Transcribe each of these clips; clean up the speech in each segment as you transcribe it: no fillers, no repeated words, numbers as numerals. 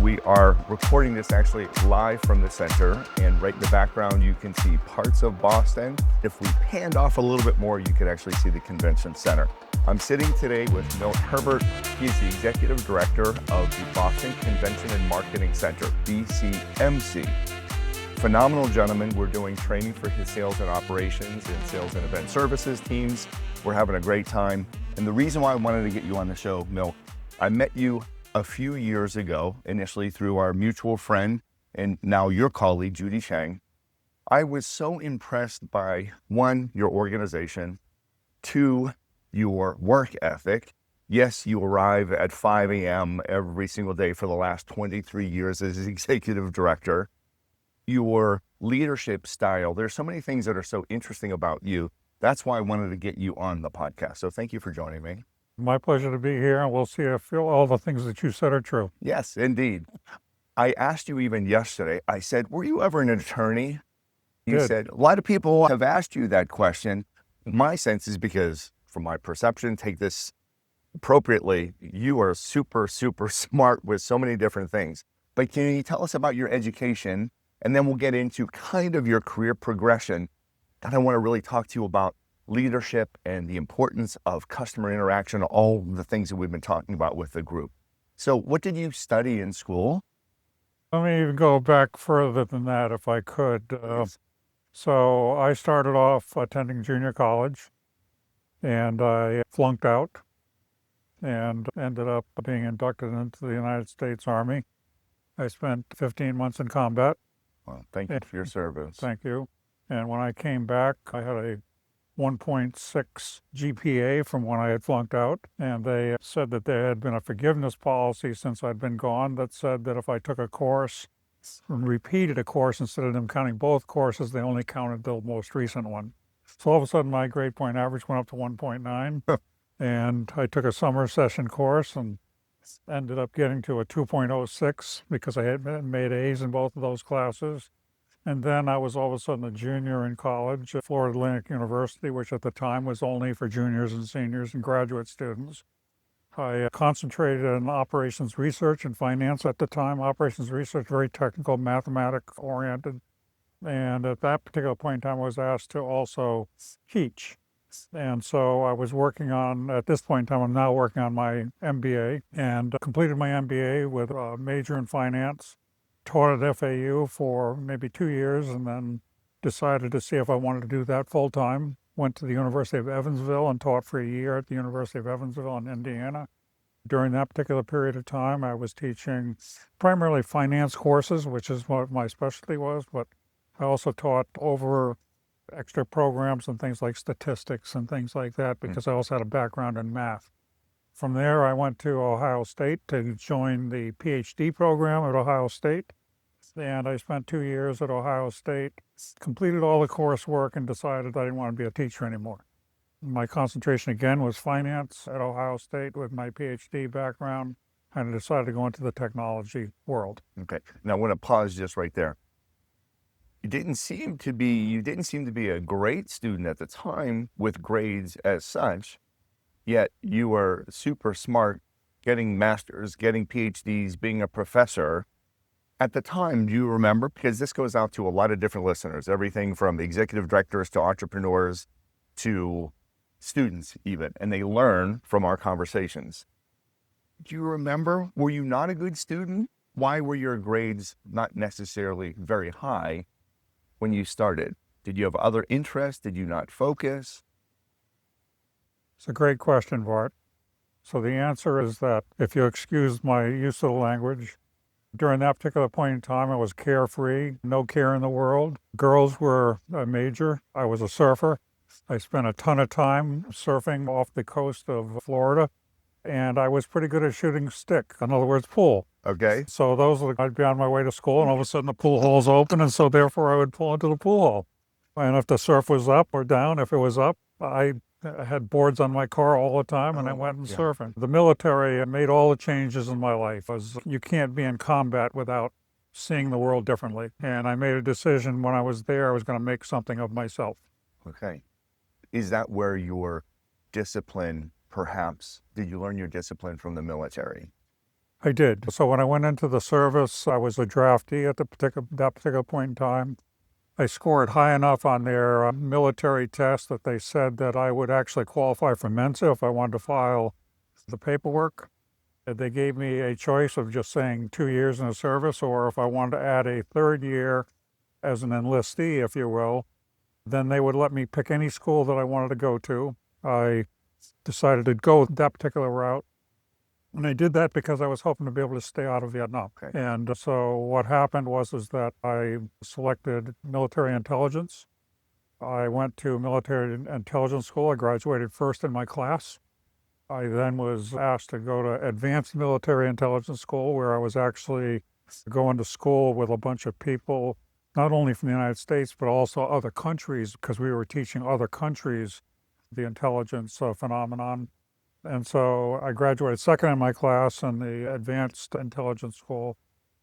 We are recording this actually live from the center, and right in the background you can see parts of Boston. If we panned off a little bit more, you could actually see the convention center. I'm sitting today with Milt Herbert. He's the Executive Director of the Boston Convention and Marketing Center, BCMC. Phenomenal gentleman. We're doing training for his sales and operations and sales and event services teams. We're having a great time. And the reason why I wanted to get you on the show, Milt, I met you a few years ago, initially through our mutual friend and now your colleague, Judy Chang. I was so impressed by, one, your organization, two, your work ethic. Yes, you arrive at 5 a.m. every single day for the last 23 years as executive director. Your leadership style, there's so many things that are so interesting about you. That's why I wanted to get you on the podcast. So thank you for joining me. My pleasure to be here, and we'll see if all the things that you said are true. Yes, indeed. I asked you even yesterday, I said, were you ever an attorney? You said, a lot of people have asked you that question. My sense is because, from my perception, take this appropriately, you are super, super smart with so many different things. But can you tell us about your education? And then we'll get into kind of your career progression. And I want to really talk to you about leadership and the importance of customer interaction, all the things that we've been talking about with the group. So what did you study in school? Let me even go back further than that if I could. So I started off attending junior college, and I flunked out and ended up being inducted into the United States Army. I spent 15 months in combat. Well, thank you for your service. Thank you. And when I came back, I had a 1.6 GPA from when I had flunked out, and they said that there had been a forgiveness policy since I'd been gone that said that if I took a course and repeated a course, instead of them counting both courses, they only counted the most recent one. So all of a sudden my grade point average went up to 1.9, and I took a summer session course and ended up getting to a 2.06 because I had made A's in both of those classes. And then I was all of a sudden a junior in college at Florida Atlantic University, which at the time was only for juniors and seniors and graduate students. I concentrated on operations research and finance at the time. Operations research, very technical, mathematics oriented. And at that particular point in time, I was asked to also teach. And so I was working on, at this point in time, I'm now working on my MBA, and completed my MBA with a major in finance. Taught at FAU for maybe 2 years, and then decided to see if I wanted to do that full time. Went to the University of Evansville and taught for a year at the University of Evansville in Indiana. During that particular period of time, I was teaching primarily finance courses, which is what my specialty was, but I also taught over extra programs and things like statistics and things like that because I also had a background in math. From there, I went to Ohio State to join the PhD program at Ohio State. And I spent 2 years at Ohio State, completed all the coursework, and decided I didn't want to be a teacher anymore. My concentration again was finance at Ohio State with my PhD background, and I decided to go into the technology world. Okay. Now I want to pause just right there. You didn't seem to be a great student at the time with grades as such. Yet you were super smart, getting masters, getting PhDs, being a professor. At the time, do you remember? Because this goes out to a lot of different listeners, everything from executive directors to entrepreneurs to students even, and they learn from our conversations. Do you remember, were you not a good student? Why were your grades not necessarily very high when you started? Did you have other interests? Did you not focus? It's a great question, Bart. So the answer is that, if you excuse my use of the language, during that particular point in time, I was carefree, no care in the world. Girls were a major. I was a surfer. I spent a ton of time surfing off the coast of Florida, and I was pretty good at shooting stick, in other words, pool. Okay. So I'd be on my way to school, and all of a sudden the pool hall's open, and so therefore I would pull into the pool hall. And if the surf was up or down, if it was up, I had boards on my car all the time, and I went surfing. The military made all the changes in my life. You can't be in combat without seeing the world differently. And I made a decision when I was there, I was going to make something of myself. Okay. Is that where your discipline, perhaps, did you learn your discipline from the military? I did. So when I went into the service, I was a draftee at that particular point in time. I scored high enough on their military test that they said that I would actually qualify for Mensa if I wanted to file the paperwork. They gave me a choice of just saying 2 years in the service, or if I wanted to add a third year as an enlistee, if you will, then they would let me pick any school that I wanted to go to. I decided to go that particular route. And I did that because I was hoping to be able to stay out of Vietnam. Okay. And so what happened was that I selected military intelligence. I went to military intelligence school. I graduated first in my class. I then was asked to go to advanced military intelligence school, where I was actually going to school with a bunch of people, not only from the United States, but also other countries, because we were teaching other countries the intelligence phenomenon. And so I graduated second in my class in the advanced intelligence school.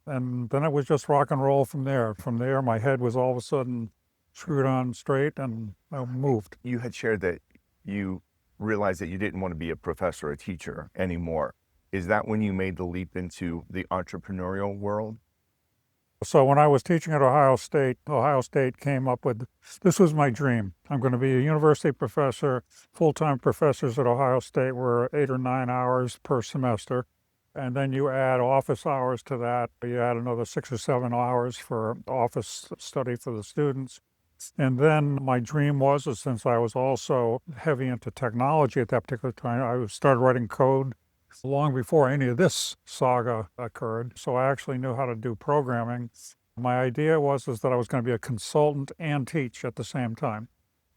And then it was just rock and roll from there. From there, my head was all of a sudden screwed on straight and I moved. You had shared that you realized that you didn't want to be a professor or a teacher anymore. Is that when you made the leap into the entrepreneurial world? So when I was teaching at Ohio State came up with, this was my dream. I'm going to be a university professor. Full-time professors at Ohio State were 8 or 9 hours per semester. And then you add office hours to that. You add another 6 or 7 hours for office study for the students. And then my dream was, since I was also heavy into technology at that particular time, I started writing code long before any of this saga occurred. So I actually knew how to do programming. My idea was that I was going to be a consultant and teach at the same time.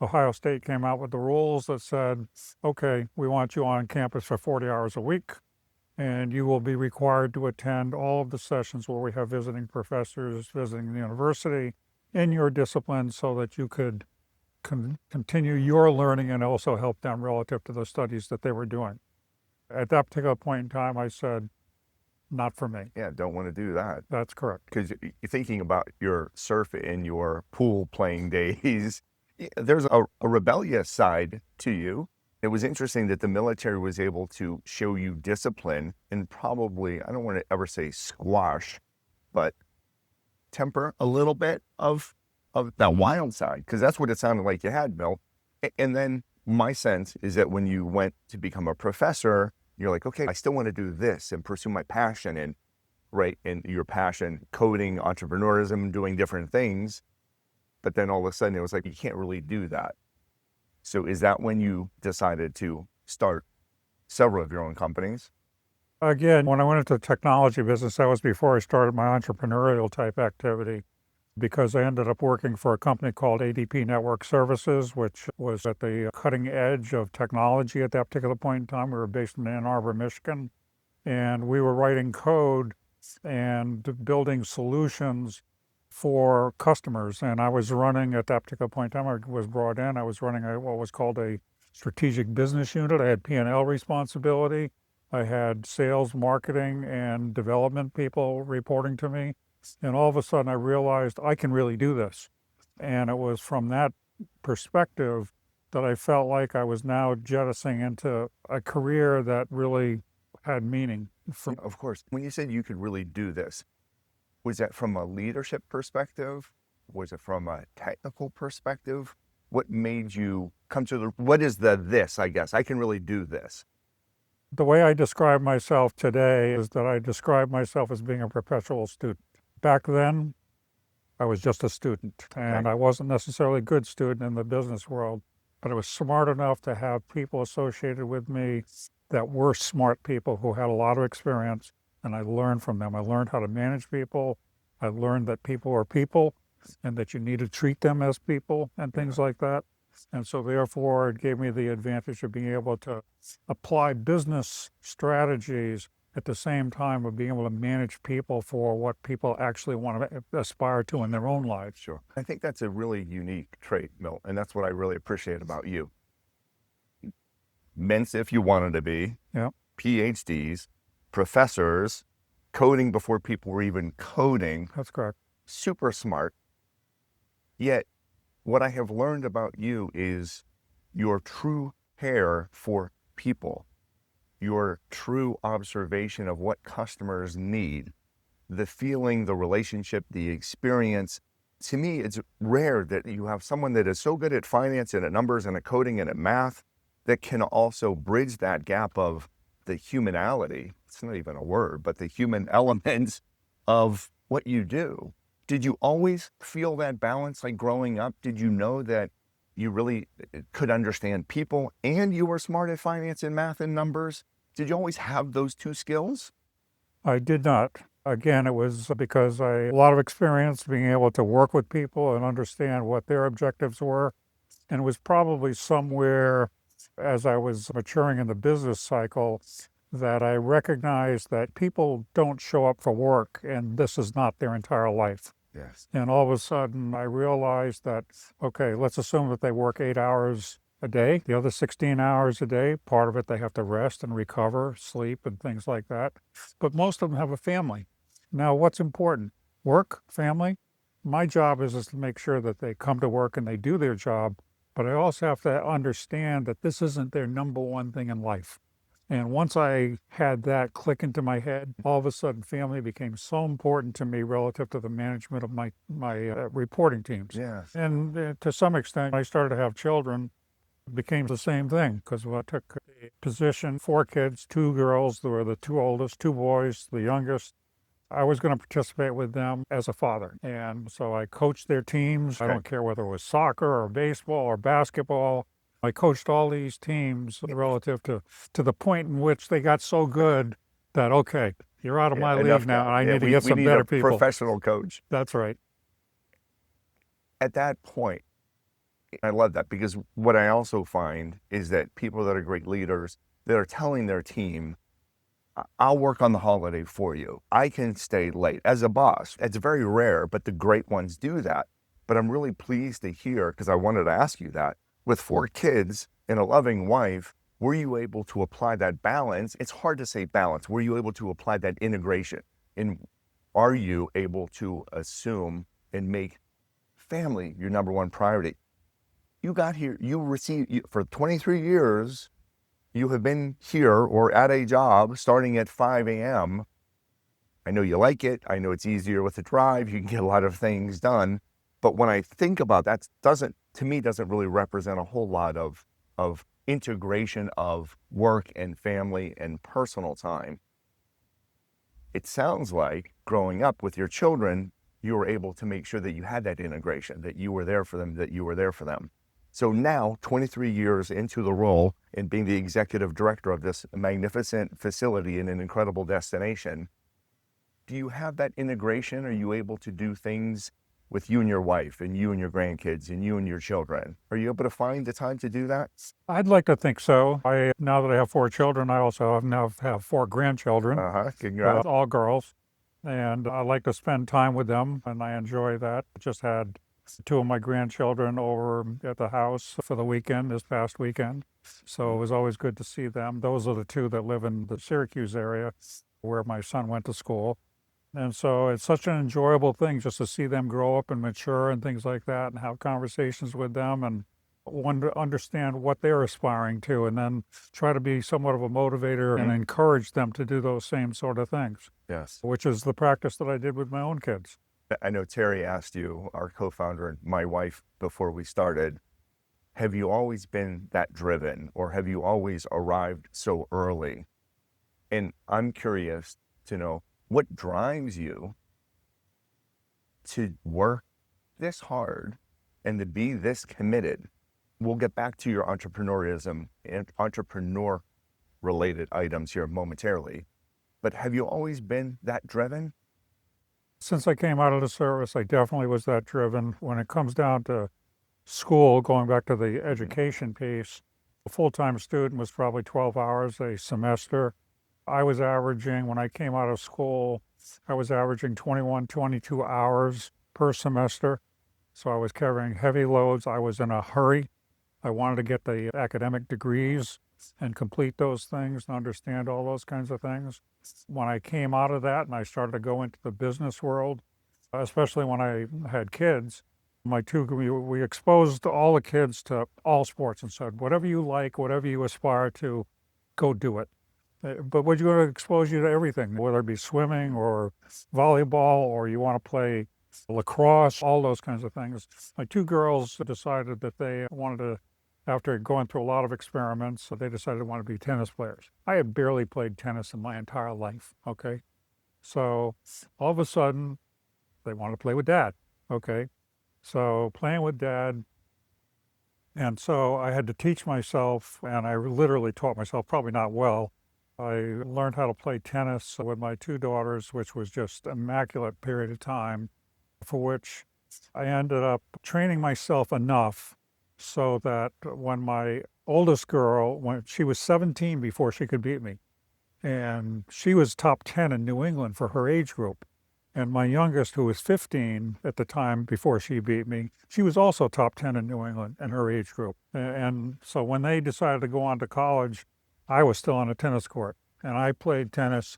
Ohio State came out with the rules that said, okay, we want you on campus for 40 hours a week, and you will be required to attend all of the sessions where we have visiting professors visiting the university in your discipline so that you could continue your learning and also help them relative to the studies that they were doing. At that particular point in time, I said, not for me. Yeah, don't want to do that. That's correct. Because you're thinking about your surf and your pool playing days. There's a rebellious side to you. It was interesting that the military was able to show you discipline and probably, I don't want to ever say squash, but temper a little bit of that wild side, because that's what it sounded like you had, Milt. And then my sense is that when you went to become a professor, you're like, okay, I still want to do this and pursue my passion, and right, and your passion, coding, entrepreneurism, doing different things. But then all of a sudden it was like, you can't really do that. So is that when you decided to start several of your own companies? Again, when I went into the technology business, that was before I started my entrepreneurial type activity, because I ended up working for a company called ADP Network Services, which was at the cutting edge of technology at that particular point in time. We were based in Ann Arbor, Michigan, and we were writing code and building solutions for customers. And I was running, at that particular point in time, I was brought in, I was running what was called a strategic business unit. I had P&L responsibility. I had sales, marketing, and development people reporting to me. And all of a sudden I realized I can really do this. And it was from that perspective that I felt like I was now jettisoning into a career that really had meaning. Of course. When you said you could really do this, was that from a leadership perspective? Was it from a technical perspective? What made you come to what is this, I guess? I can really do this. The way I describe myself today is that I describe myself as being a perpetual student. Back then, I was just a student, and I wasn't necessarily a good student in the business world, but I was smart enough to have people associated with me that were smart people who had a lot of experience, and I learned from them. I learned how to manage people. I learned that people are people and that you need to treat them as people and things like that. And so therefore, it gave me the advantage of being able to apply business strategies at the same time of being able to manage people for what people actually want to aspire to in their own lives. Sure. I think that's a really unique trait, Milt, and that's what I really appreciate about you. Mensa if you wanted to be, PhDs, professors, coding before people were even coding. That's correct. Super smart. Yet, what I have learned about you is your true care for people. your true observation of what customers need, the feeling, the relationship, the experience. To me, it's rare that you have someone that is so good at finance and at numbers and at coding and at math that can also bridge that gap of the humanality. It's not even a word, but the human elements of what you do. Did you always feel that balance like growing up? Did you know that you really could understand people and you were smart at finance and math and numbers? Did you always have those two skills? I did not. Again, it was because I had a lot of experience being able to work with people and understand what their objectives were. And it was probably somewhere as I was maturing in the business cycle that I recognized that people don't show up for work and this is not their entire life. Yes. And all of a sudden I realized that, okay, let's assume that they work 8 hours a day. The other 16 hours a day, part of it they have to rest and recover, sleep and things like that. But most of them have a family. Now, what's important? Work, family. My job is to make sure that they come to work and they do their job, but I also have to understand that this isn't their number one thing in life. And once I had that click into my head, all of a sudden family became so important to me relative to the management of my reporting teams. Yes. And to some extent, I started to have children, became the same thing because I took a position, 4 kids, 2 girls, they were the 2 oldest, 2 boys, the youngest. I was going to participate with them as a father. And so I coached their teams. I don't care whether it was soccer or baseball or basketball. I coached all these teams relative to the point in which they got so good that, okay, you're out of my league now, and I need to get some better people. Professional coach. That's right. At that point, I love that because what I also find is that people that are great leaders that are telling their team, I'll work on the holiday for you. I can stay late. As a boss, it's very rare, but the great ones do that. But I'm really pleased to hear, because I wanted to ask you that, with 4 kids and a loving wife, were you able to apply that balance? It's hard to say balance. Were you able to apply that integration? And are you able to assume and make family your number one priority? You got here, for 23 years, you have been here or at a job starting at 5 a.m. I know you like it. I know it's easier with the drive. You can get a lot of things done. But when I think about that, doesn't really represent a whole lot of integration of work and family and personal time. It sounds like growing up with your children, you were able to make sure that you had that integration, that you were there for them, So now, 23 years into the role and being the executive director of this magnificent facility in an incredible destination, do you have that integration? Are you able to do things with you and your wife and you and your grandkids and you and your children? Are you able to find the time to do that? I'd like to think so. Now that I have 4 children, I also have 4 grandchildren, Congrats. all girls. And I like to spend time with them, and I enjoy that. Just had 2 of my grandchildren over at the house for the weekend, this past weekend. So it was always good to see them. Those are the 2 that live in the Syracuse area where my son went to school. And so it's such an enjoyable thing just to see them grow up and mature and things like that and have conversations with them and understand what they're aspiring to and then try to be somewhat of a motivator and encourage them to do those same sort of things. Yes. Which is the practice that I did with my own kids. I know Terry asked you, our co-founder and my wife, before we started, have you always been that driven or have you always arrived so early? And I'm curious to know what drives you to work this hard and to be this committed. We'll get back to your entrepreneurism and entrepreneur related items here momentarily, but have you always been that driven? Since I came out of the service, I definitely was that driven. When it comes down to school, going back to the education piece, a full-time student was probably 12 hours a semester. I was averaging, when I came out of school, I was averaging 21, 22 hours per semester. So I was carrying heavy loads. I was in a hurry. I wanted to get the academic degrees and complete those things and understand all those kinds of things. When I came out of that and I started to go into the business world, especially when I had kids, we exposed all the kids to all sports and said, whatever you like, whatever you aspire to, go do it. But we're going to expose you to everything, whether it be swimming or volleyball, or you want to play lacrosse, all those kinds of things. My two girls decided that they wanted to, after going through a lot of experiments, so they decided they wanted to be tennis players. I had barely played tennis in my entire life, okay? So all of a sudden, they wanted to play with dad, okay? So playing with dad, and so I had to teach myself, and I literally taught myself, probably not well. I learned how to play tennis with my two daughters, which was just an immaculate period of time, for which I ended up training myself enough so that when my oldest girl, when she was 17 before she could beat me, and she was top 10 in New England for her age group. And my youngest, who was 15 at the time before she beat me, she was also top 10 in New England in her age group. And so when they decided to go on to college, I was still on a tennis court. And I played tennis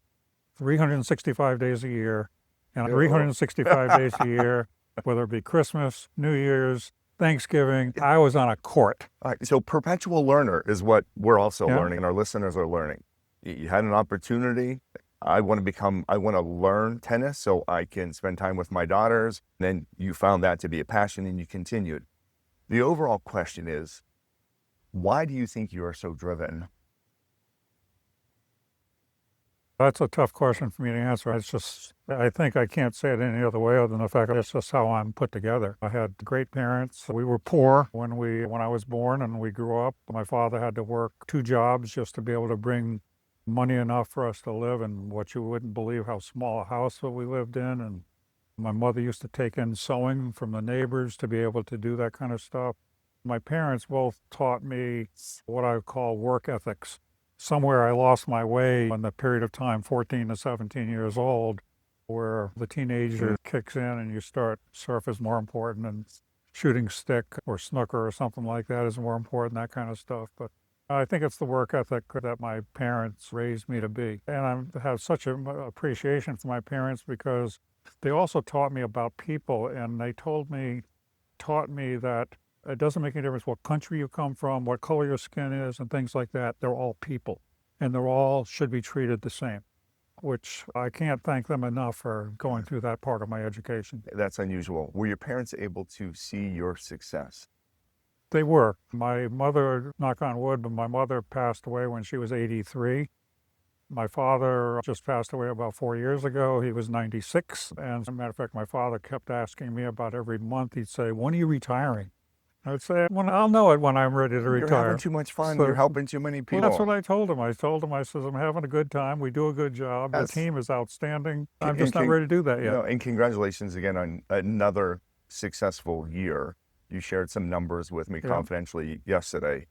365 days a year. And 365 days a year, whether it be Christmas, New Year's, Thanksgiving, I was on a court. All right, so perpetual learner is what we're also Yeah. learning and our listeners are learning. You had an opportunity. I want to learn tennis so I can spend time with my daughters. Then you found that to be a passion and you continued. The overall question is, why do you think you are so driven? That's a tough question for me to answer. It's just, I think I can't say it any other way other than the fact that it's just how I'm put together. I had great parents. We were poor when I was born and we grew up. My father had to work two jobs just to be able to bring money enough for us to live in what you wouldn't believe how small a house that we lived in. And my mother used to take in sewing from the neighbors to be able to do that kind of stuff. My parents both taught me what I would call work ethics. Somewhere I lost my way in the period of time, 14 to 17 years old, where the teenager kicks in and you start surf is more important and shooting stick or snooker or something like that is more important, that kind of stuff. But I think it's the work ethic that my parents raised me to be. And I have such an appreciation for my parents because they also taught me about people, and they taught me that it doesn't make any difference what country you come from, what color your skin is, and things like that. They're all people, and they're all should be treated the same, which I can't thank them enough for going through that part of my education. That's unusual. Were your parents able to see your success? They were. My mother, knock on wood, but my mother passed away when she was 83. My father just passed away about 4 years ago. He was 96. And as a matter of fact, my father kept asking me about every month. He'd say, "When are you retiring?" I'd say, I'll know it when I'm ready to retire." You're having too much fun. You're helping too many people. Well, that's what I told him. I says, "I'm having a good time. We do a good job. The team is outstanding. I'm just not ready to do that yet." No, and congratulations again on another successful year. You shared some numbers with me confidentially yesterday,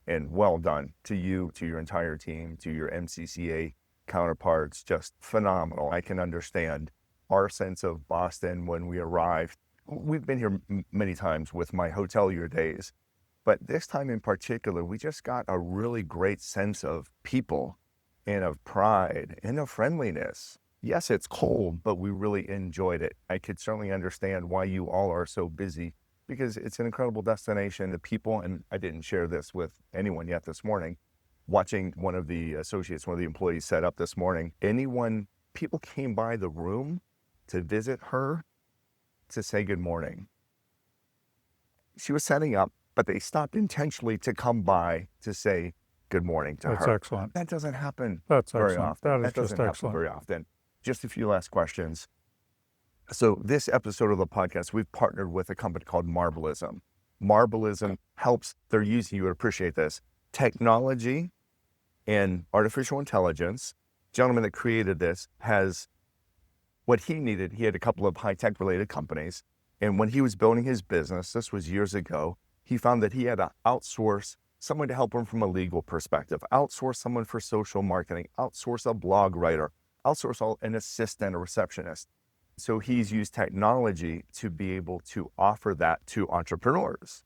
and well done to you, to your entire team, to your MCCA counterparts. Just phenomenal. I can understand our sense of Boston when we arrived. We've been here many times with my hotelier days, but this time in particular, we just got a really great sense of people and of pride and of friendliness. Yes, it's cold, but we really enjoyed it. I could certainly understand why you all are so busy because it's an incredible destination. The people, and I didn't share this with anyone yet this morning, watching one of the associates, one of the employees set up this morning, people came by the room to visit her to say good morning. She was setting up, but they stopped intentionally to come by to say good morning to her. That's excellent. That doesn't happen That's very excellent. often. That is just excellent. Very often. Just a few last questions. So this episode of the podcast, we've partnered with a company called Marblism. Marblism helps, you would appreciate this, technology and artificial intelligence. The gentleman that created this has what he needed. He had a couple of high-tech related companies. And when he was building his business, this was years ago, he found that he had to outsource someone to help him from a legal perspective, outsource someone for social marketing, outsource a blog writer, outsource an assistant, a receptionist. So he's used technology to be able to offer that to entrepreneurs.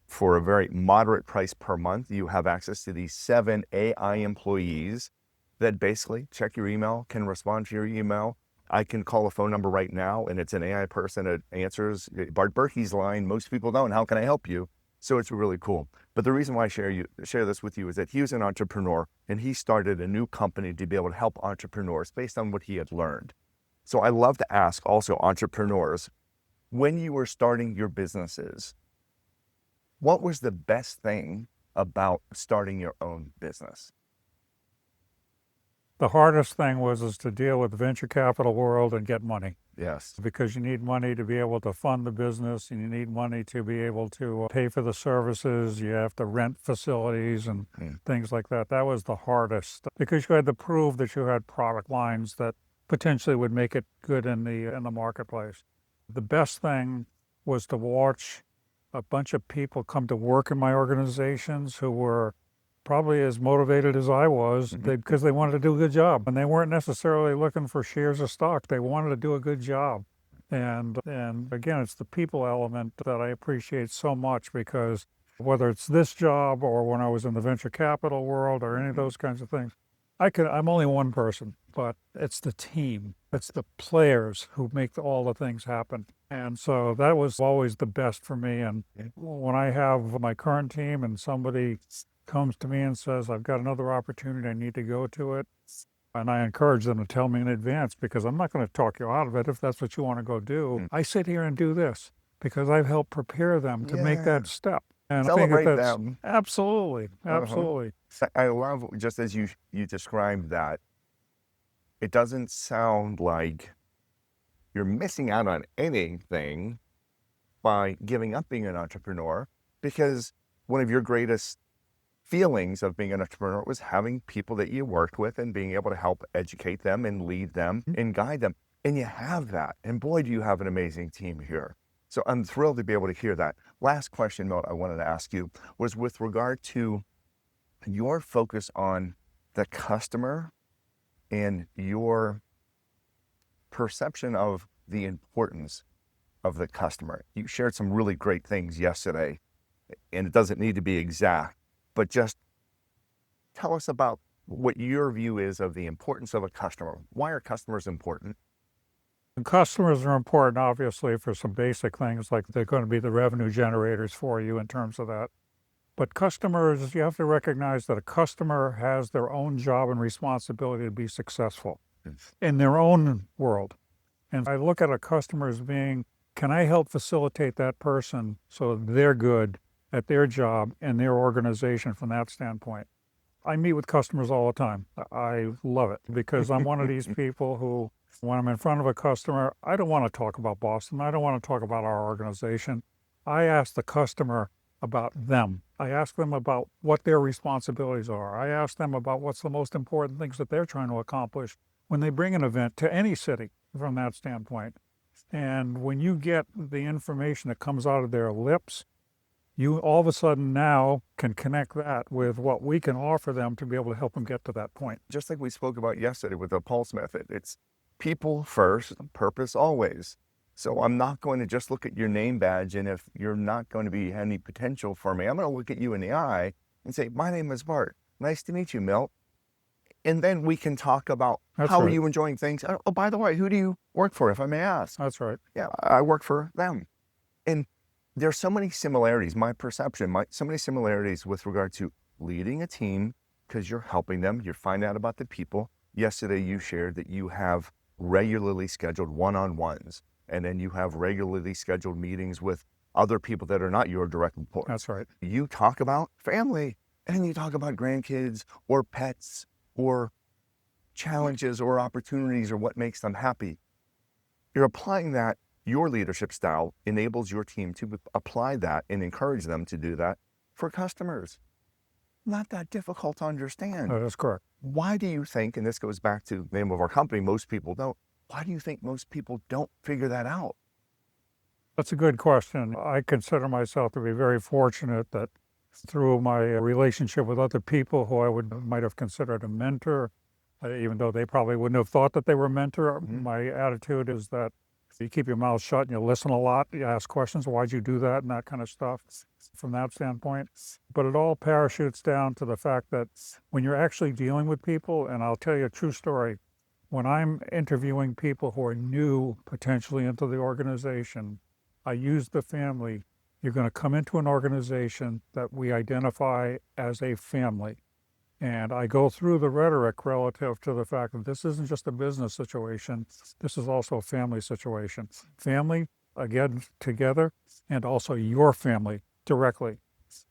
For a very moderate price per month, you have access to these 7 AI employees that basically check your email, can respond to your email. I can call a phone number right now and it's an AI person that answers Bart Berkey's line. Most people don't. How can I help you? So it's really cool. But the reason why I share this with you is that he was an entrepreneur and he started a new company to be able to help entrepreneurs based on what he had learned. So I love to ask also entrepreneurs, when you were starting your businesses, what was the best thing about starting your own business? The hardest thing is to deal with the venture capital world and get money, Yes. because you need money to be able to fund the business, and you need money to be able to pay for the services. You have to rent facilities and things like that. That was the hardest, because you had to prove that you had product lines that potentially would make it good in the marketplace. The best thing was to watch a bunch of people come to work in my organizations who were probably as motivated as I was, because they wanted to do a good job, and they weren't necessarily looking for shares of stock. They wanted to do a good job. And again, it's the people element that I appreciate so much, because whether it's this job or when I was in the venture capital world or any of those kinds of things, I'm only one person, but it's the team. It's the players who make all the things happen. And so that was always the best for me. And when I have my current team and somebody comes to me and says, I've got another opportunity, I need to go to it, and I encourage them to tell me in advance, because I'm not going to talk you out of it if that's what you want to go do. I sit here and do this because I've helped prepare them to make that step. And I think Celebrate that's them. absolutely. I love, just as you described that, it doesn't sound like you're missing out on anything by giving up being an entrepreneur, because one of your greatest feelings of being an entrepreneur was having people that you worked with and being able to help educate them and lead them and guide them. And you have that. And boy, do you have an amazing team here. So I'm thrilled to be able to hear that. Last question, Milt, I wanted to ask you was with regard to your focus on the customer and your perception of the importance of the customer. You shared some really great things yesterday, and it doesn't need to be exact, but just tell us about what your view is of the importance of a customer. Why are customers important? And customers are important, obviously, for some basic things, like they're going to be the revenue generators for you in terms of that. But customers, you have to recognize that a customer has their own job and responsibility to be successful in their own world. And I look at a customer as being, can I help facilitate that person so they're good at their job and their organization from that standpoint? I meet with customers all the time. I love it, because I'm one of these people who, when I'm in front of a customer, I don't want to talk about Boston. I don't want to talk about our organization. I ask the customer about them. I ask them about what their responsibilities are. I ask them about what's the most important things that they're trying to accomplish when they bring an event to any city from that standpoint. And when you get the information that comes out of their lips, you all of a sudden now can connect that with what we can offer them to be able to help them get to that point. Just like we spoke about yesterday with the Pulse method, it's people first, purpose always. So I'm not going to just look at your name badge, and if you're not going to be any potential for me, I'm going to look at you in the eye and say, my name is Bart. Nice to meet you, Milt. And then we can talk about how are you enjoying things. Oh, by the way, who do you work for, if I may ask? That's right. Yeah, I work for them. And there's so many similarities, my perception, so many similarities with regard to leading a team, because you're helping them, you're finding out about the people. Yesterday, you shared that you have regularly scheduled one-on-ones, and then you have regularly scheduled meetings with other people that are not your direct reports. That's right. You talk about family, and you talk about grandkids or pets or challenges or opportunities or what makes them happy. You're applying that. Your leadership style enables your team to apply that and encourage them to do that for customers. Not that difficult to understand. That is correct. Why do you think, and this goes back to the name of our company, most people don't, why do you think most people don't figure that out? That's a good question. I consider myself to be very fortunate that through my relationship with other people who might have considered a mentor, even though they probably wouldn't have thought that they were a mentor, my attitude is that you keep your mouth shut and you listen a lot. You ask questions, why'd you do that, and that kind of stuff from that standpoint. But it all parachutes down to the fact that when you're actually dealing with people, and I'll tell you a true story, when I'm interviewing people who are new potentially into the organization, I use the family You're going to come into an organization that we identify as a family. And I go through the rhetoric relative to the fact that this isn't just a business situation, this is also a family situation. Family, again, together, and also your family directly.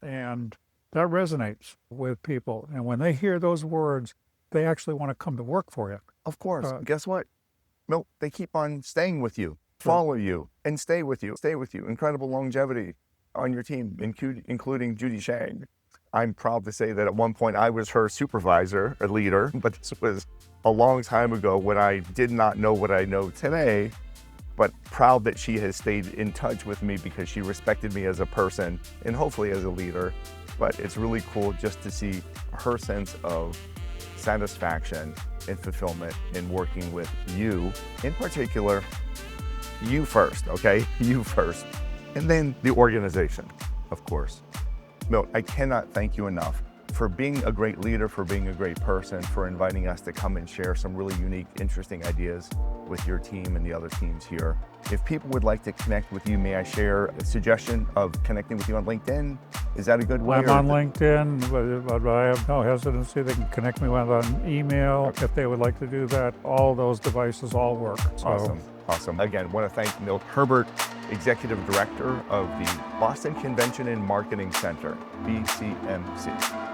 And that resonates with people. And when they hear those words, they actually want to come to work for you. Of course. Guess what? Milt, they keep on staying with you, follow you, and stay with you. Incredible longevity on your team, including Judy Shang. I'm proud to say that at one point I was her supervisor, a leader, but this was a long time ago when I did not know what I know today, but proud that she has stayed in touch with me because she respected me as a person and hopefully as a leader. But it's really cool just to see her sense of satisfaction and fulfillment in working with you, in particular, you first, okay? You first, and then the organization, of course. Milt, I cannot thank you enough for being a great leader, for being a great person, for inviting us to come and share some really unique, interesting ideas with your team and the other teams here. If people would like to connect with you, may I share a suggestion of connecting with you on LinkedIn? Is that a good way? I'm on LinkedIn, but I have no hesitancy. They can connect me with an email if they would like to do that. All those devices all work. So. Awesome. Again, want to thank Milt Herbert, Executive Director of the Boston Convention and Marketing Center, BCMC.